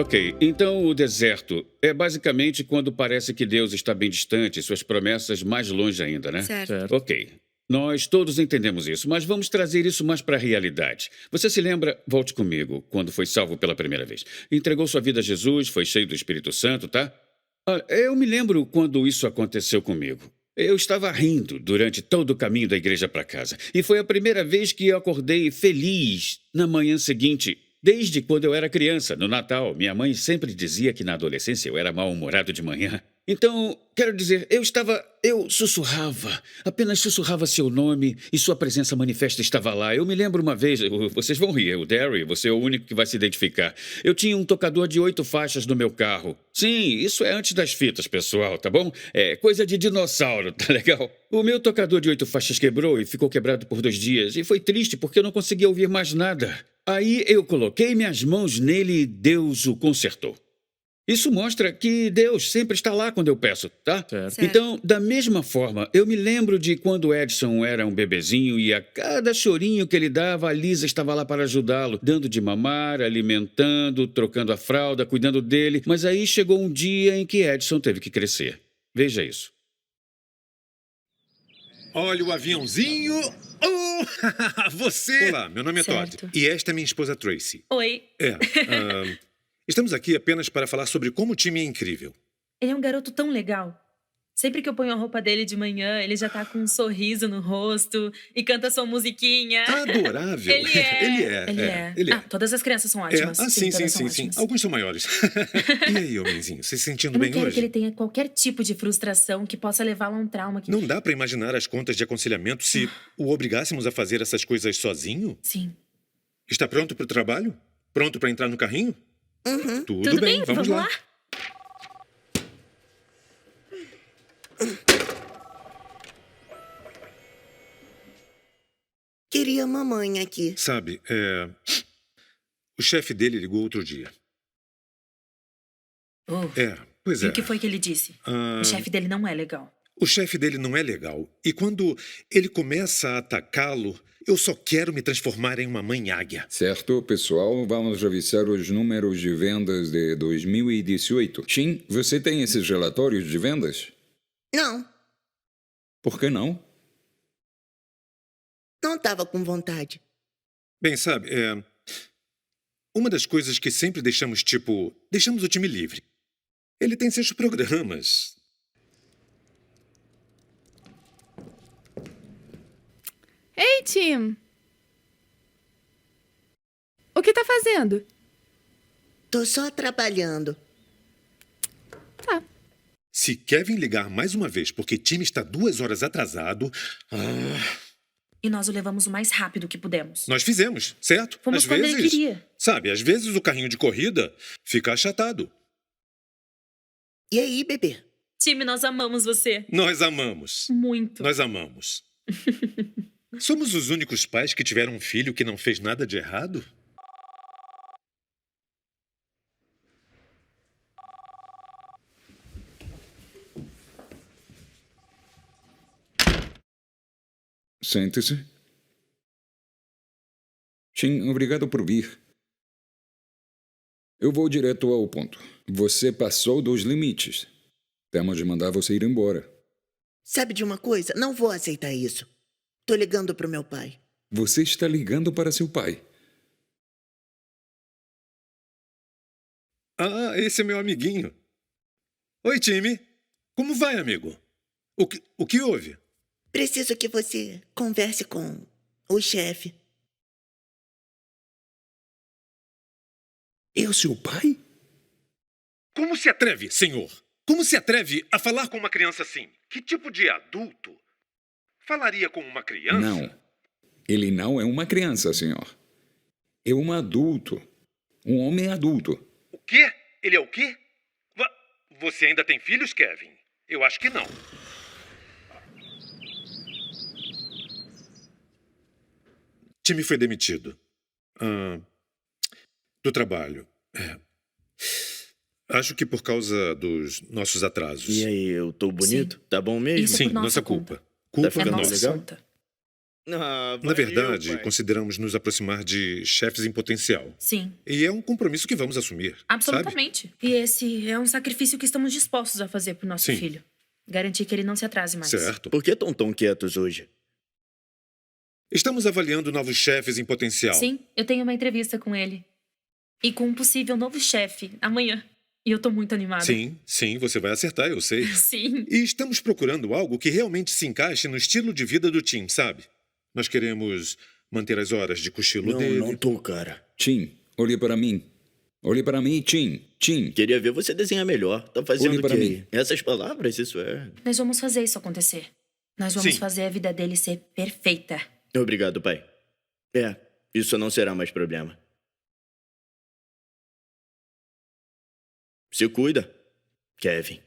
Ok, então o deserto é basicamente quando parece que Deus está bem distante e suas promessas mais longe ainda, né? Certo. Certo. Ok. Nós todos entendemos isso, mas vamos trazer isso mais para a realidade. Você se lembra, volte comigo, quando foi salvo pela primeira vez. Entregou sua vida a Jesus, foi cheio do Espírito Santo, tá? Olha, eu me lembro quando isso aconteceu comigo. Eu estava rindo durante todo o caminho da igreja para casa. E foi a primeira vez que eu acordei feliz na manhã seguinte. Desde quando eu era criança, no Natal, minha mãe sempre dizia que na adolescência eu era mal-humorado de manhã. Então, quero dizer, eu sussurrava, apenas sussurrava seu nome e sua presença manifesta estava lá. Eu me lembro uma vez, vocês vão rir, o Derry, você é o único que vai se identificar. Eu tinha um tocador de 8 faixas no meu carro. Sim, isso é antes das fitas, pessoal, tá bom? É coisa de dinossauro, tá legal? O meu tocador de 8 faixas quebrou e ficou quebrado por 2 dias. E foi triste porque eu não conseguia ouvir mais nada. Aí eu coloquei minhas mãos nele e Deus o consertou. Isso mostra que Deus sempre está lá quando eu peço, tá? Certo. Certo. Então, da mesma forma, eu me lembro de quando Edson era um bebezinho e a cada chorinho que ele dava, a Lisa estava lá para ajudá-lo, dando de mamar, alimentando, trocando a fralda, cuidando dele. Mas aí chegou um dia em que Edson teve que crescer. Veja isso. Olha o aviãozinho. Oh, você! Olá, meu nome é Certo. Todd. E esta é minha esposa Tracy. Oi. Estamos aqui apenas para falar sobre como o time é incrível. Ele é um garoto tão legal. Sempre que eu ponho a roupa dele de manhã, ele já tá com um sorriso no rosto e canta sua musiquinha. Adorável. Ele é. Ele é. Ah, todas as crianças são ótimas. Sim, todas são sim. ótimas. Alguns são maiores. E aí, homenzinho, se sentindo Eu não bem quero hoje? que ele tenha qualquer tipo de frustração que possa levá-lo a um trauma. Não dá para imaginar as contas de aconselhamento se o obrigássemos a fazer essas coisas sozinho? Sim. Está pronto para o trabalho? Pronto para entrar no carrinho? Tudo bem? Vamos lá. Queria mamãe aqui. Sabe, o chefe dele ligou outro dia. Oh. Pois E é. o que foi que ele disse? O chefe dele não é legal. O chefe dele não é legal. E quando ele começa a atacá-lo, eu só quero me transformar em uma mãe águia. Certo, pessoal, vamos revisar os números de vendas de 2018. Shin, você tem esses relatórios de vendas? Não, Por que não? não estava com vontade. Bem, sabe, uma das coisas que sempre deixamos o time livre. Ele tem seus programas. Ei, Tim! O que tá fazendo? Tô só trabalhando. Tá. Se Kevin ligar mais uma vez porque time está 2 horas atrasado, E nós o levamos o mais rápido que pudemos. nós fizemos, certo? Fomos Às quando vezes, ele queria. sabe, às vezes o carrinho de corrida fica achatado. E aí, bebê? Time, nós amamos você. Nós amamos. Muito. Nós amamos. Somos os únicos pais que tiveram um filho que não fez nada de errado? Sente-se. Shin, obrigado por vir. Eu vou direto ao ponto. Você passou dos limites. Temos de mandar você ir embora. Sabe de uma coisa? Não vou aceitar isso. Tô ligando pro meu pai. Você está ligando para seu pai. Ah, esse é meu amiguinho. Oi, time. Como vai, amigo? O que houve? Preciso que você converse com o chefe. Eu, seu pai? Como se atreve, senhor? Como se atreve a falar com uma criança assim? Que tipo de adulto falaria com uma criança? Não. Ele não é uma criança, senhor. É um adulto. Um homem adulto. O quê? Ele é o quê? Você ainda tem filhos, Kevin? Eu acho que não. Time foi demitido. Do trabalho. Acho que por causa dos nossos atrasos. E aí, eu tô bonito? Tá bom mesmo? Isso é Sim, por nossa nossa conta. culpa. Culpa Tá É ficando nossa. nossa legal? conta. Ah, Na valeu, verdade, pai. consideramos nos aproximar de chefes em potencial. Sim, E é um compromisso que vamos assumir, sabe? absolutamente. E esse é um sacrifício que estamos dispostos a fazer pro nosso Sim. filho. Garantir que ele não se atrase mais. Certo. Por que estão tão quietos hoje? Estamos avaliando novos chefes em potencial. Sim, eu tenho uma entrevista com ele. E com um possível novo chefe amanhã. E eu tô muito animada. Sim, você vai acertar, eu sei. Sim. E estamos procurando algo que realmente se encaixe no estilo de vida do Tim, sabe? Nós queremos manter as horas de cochilo dele. Não tô, cara. Tim, olhe para mim. Olhe para mim, Tim. Tim. Queria ver você desenhar melhor. Tá fazendo Olhe o para quê? mim. Essas palavras, isso é... Nós vamos fazer isso acontecer. Nós vamos Sim. fazer a vida dele ser perfeita. Obrigado, pai. Isso não será mais problema. Se cuida, Kevin.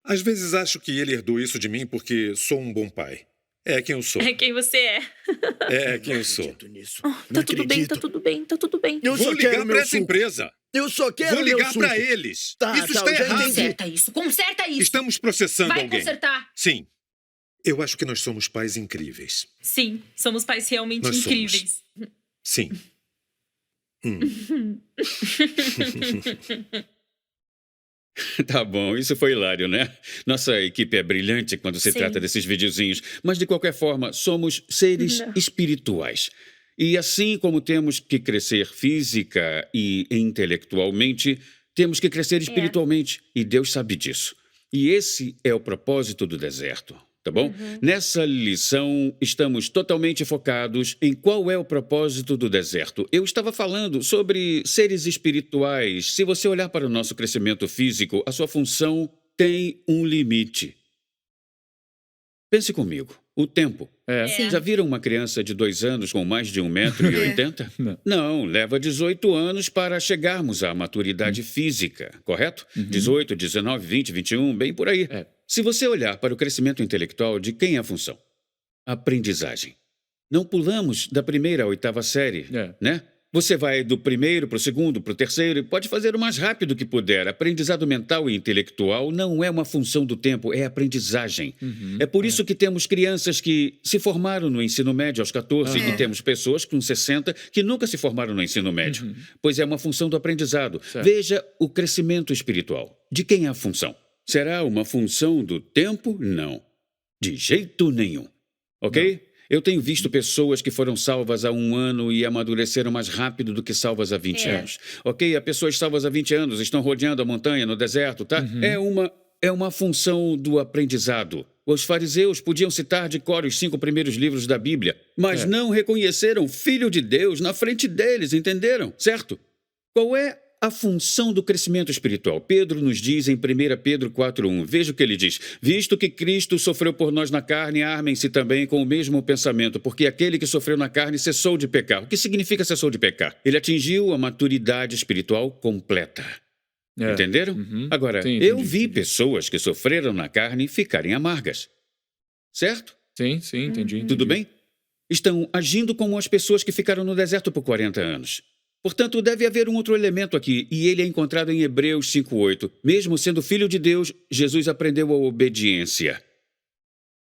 Às vezes acho que ele herdou isso de mim porque sou um bom pai. É quem eu sou. É quem você é. É quem eu sou. Acredito nisso. Oh, Não tá tudo bem, acredito. tá tudo bem, tá tudo bem. Eu Vou só ligar quero pra meu essa suco. empresa. Eu só quero Vou meu ligar suco. pra eles. Tá, Isso tá, está eu já errado. entendi. Conserta isso. Estamos processando Vai alguém. consertar. Sim. Eu acho que nós somos pais incríveis. Sim, somos pais realmente Nós somos. incríveis. Sim. Tá bom, isso foi hilário, né? Nossa equipe é brilhante quando se Sim. trata desses videozinhos, mas de qualquer forma, somos seres Não. espirituais. E assim como temos que crescer física e intelectualmente, temos que crescer espiritualmente, e Deus sabe disso. E esse é o propósito do deserto, tá bom? Nessa lição, estamos totalmente focados em qual é o propósito do deserto. Eu estava falando sobre seres espirituais. Se você olhar para o nosso crescimento físico, a sua função tem um limite. Pense comigo, o tempo. Sim. Já viram uma criança de 2 anos com mais de 1,80 m? Não, leva 18 anos para chegarmos à maturidade física, correto? 18, 19, 20, 21, bem por aí. Se você olhar para o crescimento intelectual, de quem é a função? Aprendizagem. Não pulamos da primeira à 8ª série, né? Você vai do primeiro para o segundo, para o terceiro e pode fazer o mais rápido que puder. Aprendizado mental e intelectual não é uma função do tempo, é aprendizagem. É por isso que temos crianças que se formaram no ensino médio aos 14 e temos pessoas com 60 que nunca se formaram no ensino médio, pois é uma função do aprendizado. Veja o crescimento espiritual. De quem é a função? Será uma função do tempo? Não. De jeito nenhum. Ok? Eu tenho visto pessoas que foram salvas há 1 ano e amadureceram mais rápido do que salvas há 20 anos. Ok? Há pessoas salvas há 20 anos, estão rodeando a montanha no deserto, tá? É uma função do aprendizado. Os fariseus podiam citar de cor os 5 primeiros livros da Bíblia, mas não reconheceram o Filho de Deus na frente deles, entenderam? Certo? Qual é a função do crescimento espiritual? Pedro nos diz em 1 Pedro 4:1, veja o que ele diz: visto que Cristo sofreu por nós na carne, armem-se também com o mesmo pensamento, porque aquele que sofreu na carne cessou de pecar. O que significa cessou de pecar? Ele atingiu a maturidade espiritual completa. Entenderam? Agora, Sim, eu entendi, vi pessoas que sofreram na carne ficarem amargas. Certo? Sim, entendi. Tudo bem? Estão agindo como as pessoas que ficaram no deserto por 40 anos. Portanto, deve haver um outro elemento aqui, e ele é encontrado em Hebreus 5:8. Mesmo sendo filho de Deus, Jesus aprendeu a obediência.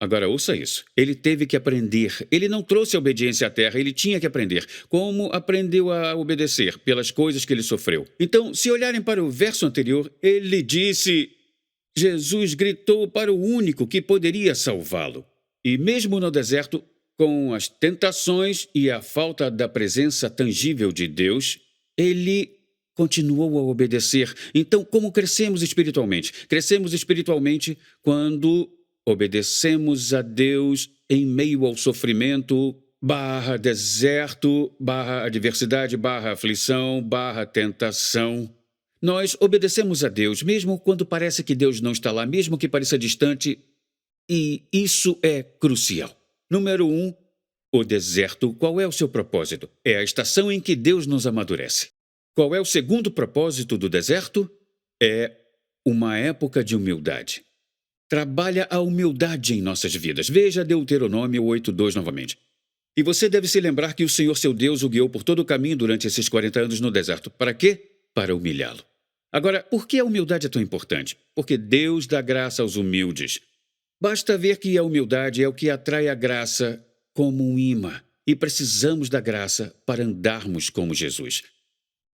Agora, ouça isso. Ele teve que aprender. Ele não trouxe a obediência à terra, ele tinha que aprender. Como aprendeu a obedecer? Pelas coisas que ele sofreu. Então, se olharem para o verso anterior, ele disse... Jesus gritou para o único que poderia salvá-lo. E mesmo no deserto, com as tentações e a falta da presença tangível de Deus, ele continuou a obedecer. Então, como crescemos espiritualmente? Crescemos espiritualmente quando obedecemos a Deus em meio ao sofrimento, /deserto, /adversidade, /aflição, /tentação. Nós obedecemos a Deus, mesmo quando parece que Deus não está lá, mesmo que pareça distante, e isso é crucial. Número 1, o deserto. Qual é o seu propósito? É a estação em que Deus nos amadurece. Qual é o segundo propósito do deserto? É uma época de humildade. Trabalha a humildade em nossas vidas. Veja Deuteronômio 8:2 novamente. E você deve se lembrar que o Senhor seu Deus o guiou por todo o caminho durante esses 40 anos no deserto. Para quê? Para humilhá-lo. Agora, por que a humildade é tão importante? Porque Deus dá graça aos humildes. Basta ver que a humildade é o que atrai a graça como um imã. E precisamos da graça para andarmos como Jesus.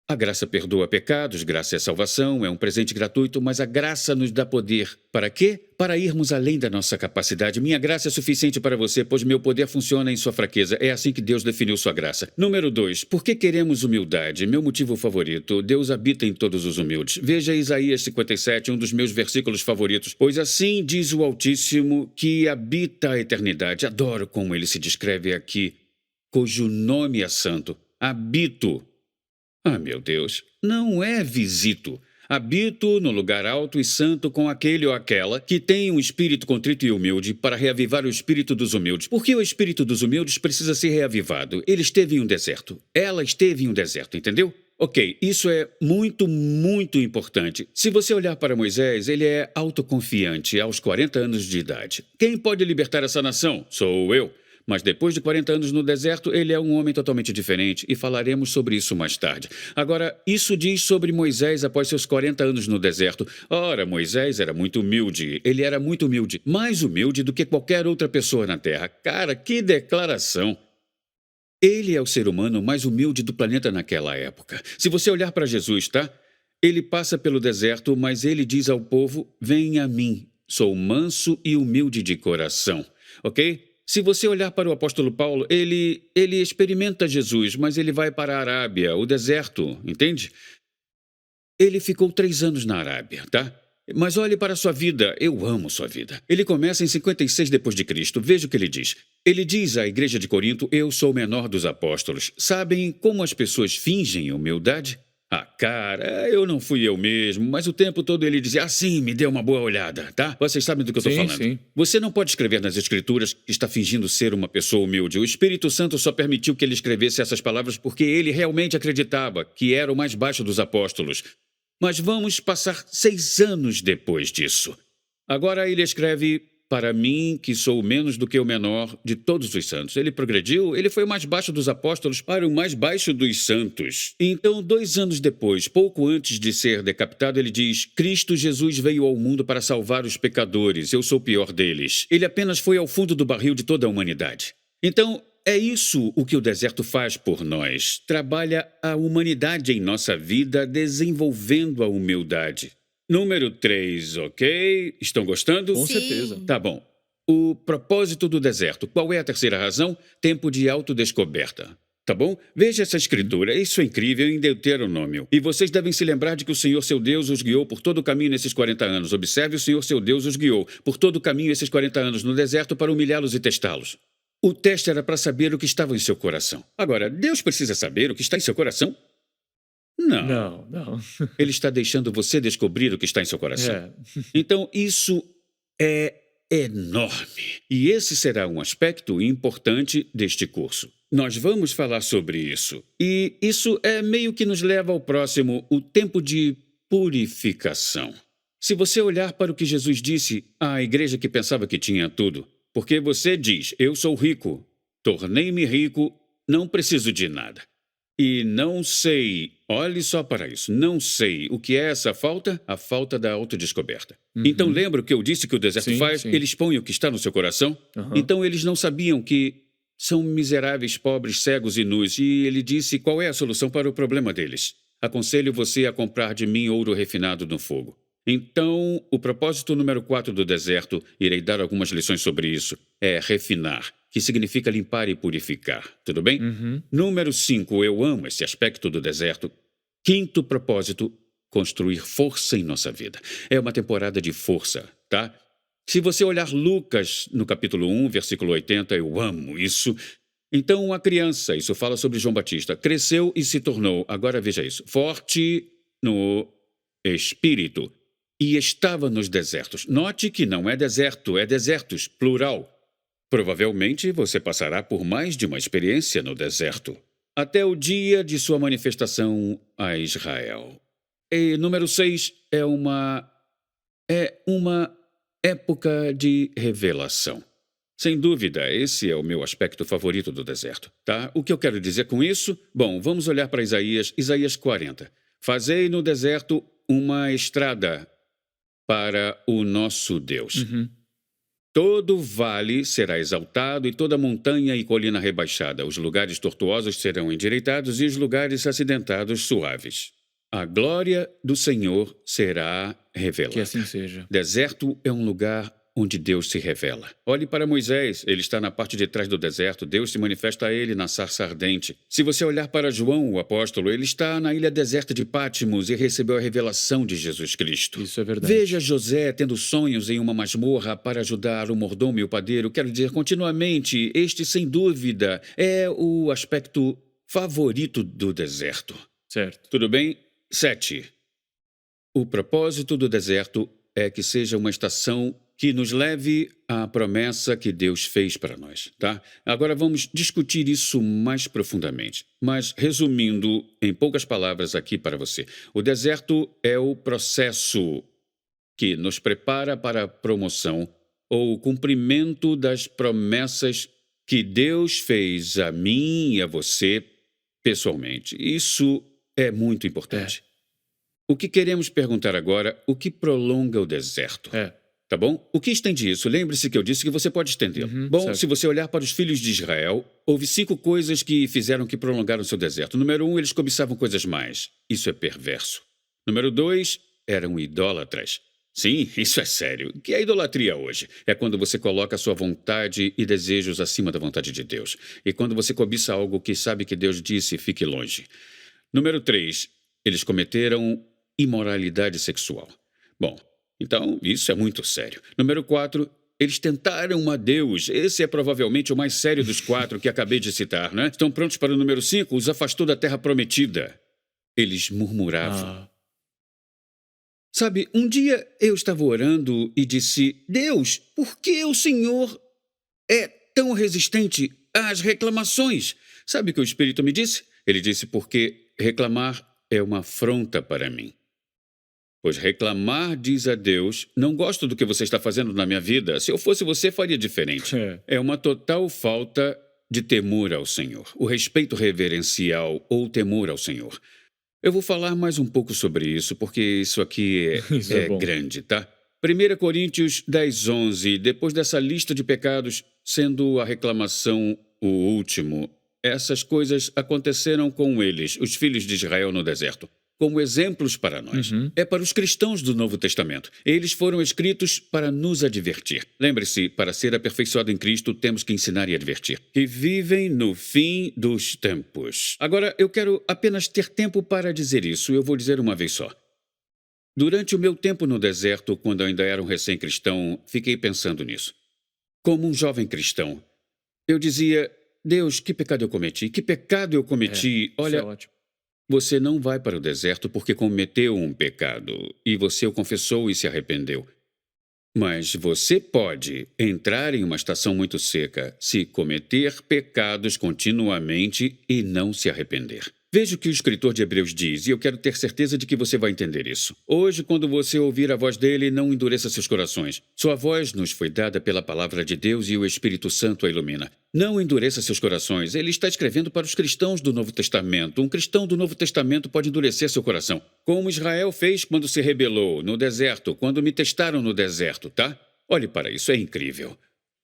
A graça perdoa pecados, graça é salvação, é um presente gratuito, mas a graça nos dá poder. Para quê? Para irmos além da nossa capacidade. Minha graça é suficiente para você, pois meu poder funciona em sua fraqueza. É assim que Deus definiu sua graça. Número 2. Por que queremos humildade? Meu motivo favorito. Deus habita em todos os humildes. Veja Isaías 57, um dos meus versículos favoritos. Pois assim diz o Altíssimo, que habita a eternidade. Adoro como ele se descreve aqui, cujo nome é santo. Habito. Ah, meu Deus, não é visito. Habito no lugar alto e santo com aquele ou aquela que tem um espírito contrito e humilde para reavivar o espírito dos humildes. Porque o espírito dos humildes precisa ser reavivado. Ele esteve em um deserto. Ela esteve em um deserto, entendeu? Ok, isso é muito, muito importante. Se você olhar para Moisés, ele é autoconfiante aos 40 anos de idade. Quem pode libertar essa nação? Sou eu. Mas depois de 40 anos no deserto, ele é um homem totalmente diferente e falaremos sobre isso mais tarde. Agora, isso diz sobre Moisés após seus 40 anos no deserto. Ora, Moisés era muito humilde. Ele era muito humilde. Mais humilde do que qualquer outra pessoa na Terra. Cara, que declaração! Ele é o ser humano mais humilde do planeta naquela época. Se você olhar para Jesus, tá? Ele passa pelo deserto, mas ele diz ao povo, venha a mim. Sou manso e humilde de coração. Ok? Se você olhar para o apóstolo Paulo, ele experimenta Jesus, mas ele vai para a Arábia, o deserto, entende? Ele ficou 3 anos na Arábia, tá? Mas olhe para a sua vida. Eu amo sua vida. Ele começa em 56 depois de Cristo. Veja o que ele diz. Ele diz à igreja de Corinto, eu sou o menor dos apóstolos. Sabem como as pessoas fingem humildade? Ah, cara, eu não fui eu mesmo, mas o tempo todo ele dizia, sim, me dê uma boa olhada, tá? Vocês sabem do que eu estou falando. Sim. Você não pode escrever nas Escrituras que está fingindo ser uma pessoa humilde. O Espírito Santo só permitiu que ele escrevesse essas palavras porque ele realmente acreditava que era o mais baixo dos apóstolos. Mas vamos passar 6 anos depois disso. Agora ele escreve, para mim, que sou menos do que o menor de todos os santos. Ele progrediu, ele foi o mais baixo dos apóstolos para o mais baixo dos santos. Então, 2 anos depois, pouco antes de ser decapitado, ele diz, Cristo Jesus veio ao mundo para salvar os pecadores, eu sou o pior deles. Ele apenas foi ao fundo do barril de toda a humanidade. Então, é isso o que o deserto faz por nós. Trabalha a humanidade em nossa vida, desenvolvendo a humildade. Número 3, ok? Estão gostando? Com certeza. Tá bom. O propósito do deserto. Qual é a terceira razão? Tempo de autodescoberta. Tá bom? Veja essa escritura. Isso é incrível em Deuteronômio. E vocês devem se lembrar de que o Senhor, seu Deus, os guiou por todo o caminho nesses 40 anos. Observe, o Senhor, seu Deus, os guiou por todo o caminho esses 40 anos no deserto para humilhá-los e testá-los. O teste era para saber o que estava em seu coração. Agora, Deus precisa saber o que está em seu coração? Não. Não. Ele está deixando você descobrir o que está em seu coração. É. Então, isso é enorme. E esse será um aspecto importante deste curso. Nós vamos falar sobre isso. E isso é meio que nos leva ao próximo, o tempo de purificação. Se você olhar para o que Jesus disse à igreja que pensava que tinha tudo, porque você diz, eu sou rico, tornei-me rico, não preciso de nada. E não sei, olhe só para isso, não sei o que é essa falta, a falta da autodescoberta. Então lembra o que eu disse que o deserto faz? Sim. Ele expõe o que está no seu coração. Então eles não sabiam que são miseráveis, pobres, cegos e nus. E ele disse qual é a solução para o problema deles. Aconselho você a comprar de mim ouro refinado no fogo. Então, o propósito número 4 do deserto, irei dar algumas lições sobre isso, é refinar, que significa limpar e purificar, tudo bem? Número 5, eu amo esse aspecto do deserto. 5º propósito, construir força em nossa vida. É uma temporada de força, tá? Se você olhar Lucas, no capítulo 1, versículo 80, eu amo isso. Então, uma criança, isso fala sobre João Batista, cresceu e se tornou, agora veja isso, forte no espírito. E estava nos desertos. Note que não é deserto, é desertos, plural. Provavelmente você passará por mais de uma experiência no deserto, até o dia de sua manifestação a Israel. E número 6 é uma época de revelação. Sem dúvida, esse é o meu aspecto favorito do deserto, tá? O que eu quero dizer com isso? Bom, vamos olhar para Isaías 40. Fazei no deserto uma estrada para o nosso Deus. Todo vale será exaltado e toda montanha e colina rebaixada. Os lugares tortuosos serão endireitados e os lugares acidentados suaves. A glória do Senhor será revelada. Que assim seja. Deserto é um lugar onde Deus se revela. Olhe para Moisés, ele está na parte de trás do deserto. Deus se manifesta a ele na sarça ardente. Se você olhar para João, o apóstolo, ele está na ilha deserta de Patmos e recebeu a revelação de Jesus Cristo. Isso é verdade. Veja José tendo sonhos em uma masmorra para ajudar o mordomo e o padeiro. Quero dizer, continuamente, este, sem dúvida, é o aspecto favorito do deserto. Certo. Tudo bem? 7. O propósito do deserto é que seja uma estação que nos leve à promessa que Deus fez para nós, tá? Agora vamos discutir isso mais profundamente. Mas, resumindo em poucas palavras aqui para você, o deserto é o processo que nos prepara para a promoção ou o cumprimento das promessas que Deus fez a mim e a você pessoalmente. Isso é muito importante. O que queremos perguntar agora, o que prolonga o deserto? Tá bom? O que estende isso? Lembre-se que eu disse que você pode estendê-lo. Bom, certo. se você olhar para os filhos de Israel, houve 5 coisas que fizeram que prolongaram seu deserto. Número 1, eles cobiçavam coisas mais. Isso é perverso. Número 2, eram idólatras. Sim, isso é sério. O que é idolatria hoje? É quando você coloca a sua vontade e desejos acima da vontade de Deus. E quando você cobiça algo que sabe que Deus disse, fique longe. Número 3, eles cometeram imoralidade sexual. Bom, então isso é muito sério. Número 4, eles tentaram a Deus. Esse é provavelmente o mais sério dos 4 que acabei de citar, né? Estão prontos para o número 5? Os afastou da terra prometida. Eles murmuravam. Sabe, um dia eu estava orando e disse: Deus, por que o Senhor é tão resistente às reclamações? Sabe o que o Espírito me disse? Ele disse: porque reclamar é uma afronta para mim. Pois reclamar diz a Deus: não gosto do que você está fazendo na minha vida. Se eu fosse você, faria diferente. É uma total falta de temor ao Senhor. O respeito reverencial ou temor ao Senhor. Eu vou falar mais um pouco sobre isso, porque isso aqui é grande, tá? 1 Coríntios 10:11. Depois dessa lista de pecados, sendo a reclamação o último, essas coisas aconteceram com eles, os filhos de Israel no deserto, como exemplos para nós. É para os cristãos do Novo Testamento. Eles foram escritos para nos advertir. Lembre-se, para ser aperfeiçoado em Cristo, temos que ensinar e advertir. Que vivem no fim dos tempos. Agora, eu quero apenas ter tempo para dizer isso. Eu vou dizer uma vez só. Durante o meu tempo no deserto, quando eu ainda era um recém-cristão, fiquei pensando nisso. Como um jovem cristão, eu dizia: Deus, que pecado eu cometi? Que pecado eu cometi? Olha, Isso é ótimo. você não vai para o deserto porque cometeu um pecado e você o confessou e se arrependeu. Mas você pode entrar em uma estação muito seca se cometer pecados continuamente e não se arrepender. Veja o que o escritor de Hebreus diz, e eu quero ter certeza de que você vai entender isso. Hoje, quando você ouvir a voz dele, não endureça seus corações. Sua voz nos foi dada pela palavra de Deus e o Espírito Santo a ilumina. Não endureça seus corações. Ele está escrevendo para os cristãos do Novo Testamento. Um cristão do Novo Testamento pode endurecer seu coração, como Israel fez quando se rebelou no deserto, quando me testaram no deserto, tá? Olhe para isso, é incrível.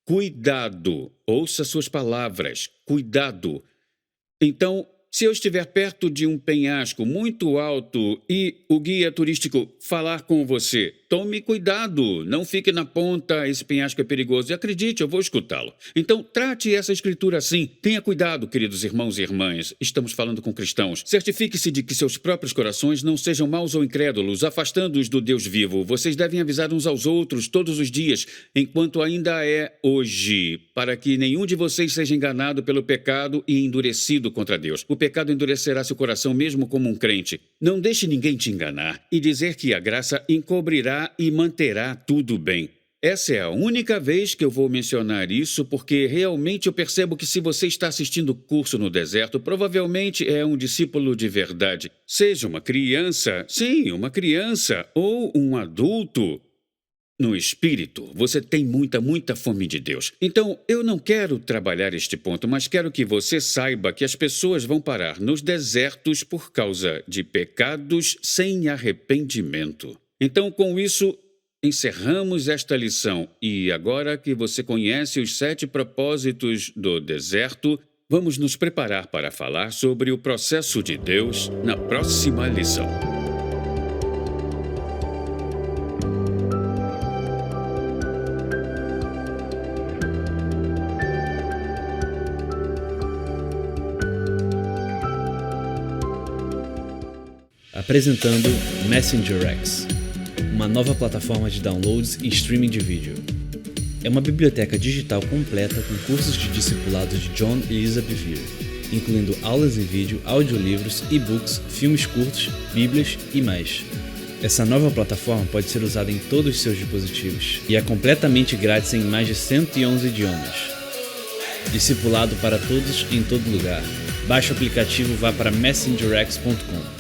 Cuidado, ouça suas palavras, cuidado. Então, se eu estiver perto de um penhasco muito alto e o guia turístico falar com você, tome cuidado, não fique na ponta, esse penhasco é perigoso. E acredite, eu vou escutá-lo. Então, trate essa escritura assim. Tenha cuidado, queridos irmãos e irmãs. Estamos falando com cristãos. Certifique-se de que seus próprios corações não sejam maus ou incrédulos, afastando-os do Deus vivo. Vocês devem avisar uns aos outros todos os dias, enquanto ainda é hoje, para que nenhum de vocês seja enganado pelo pecado e endurecido contra Deus. O pecado endurecerá seu coração mesmo como um crente. Não deixe ninguém te enganar e dizer que a graça encobrirá e manterá tudo bem. Essa é a única vez que eu vou mencionar isso, porque realmente eu percebo que se você está assistindo o curso no deserto, provavelmente é um discípulo de verdade. Seja uma criança, sim, uma criança, ou um adulto. No espírito, você tem muita fome de Deus. Então, eu não quero trabalhar este ponto, mas quero que você saiba que as pessoas vão parar nos desertos por causa de pecados sem arrependimento. Então, com isso, encerramos esta lição e agora que você conhece os 7 propósitos do deserto, vamos nos preparar para falar sobre o processo de Deus na próxima lição. Apresentando Messenger X, uma nova plataforma de downloads e streaming de vídeo. É uma biblioteca digital completa com cursos de discipulado de John e Lisa Bevere, incluindo aulas em vídeo, audiolivros, e-books, filmes curtos, bíblias e mais. Essa nova plataforma pode ser usada em todos os seus dispositivos e é completamente grátis em mais de 111 idiomas. Discipulado para todos em todo lugar. Baixe o aplicativo e vá para messengerx.com.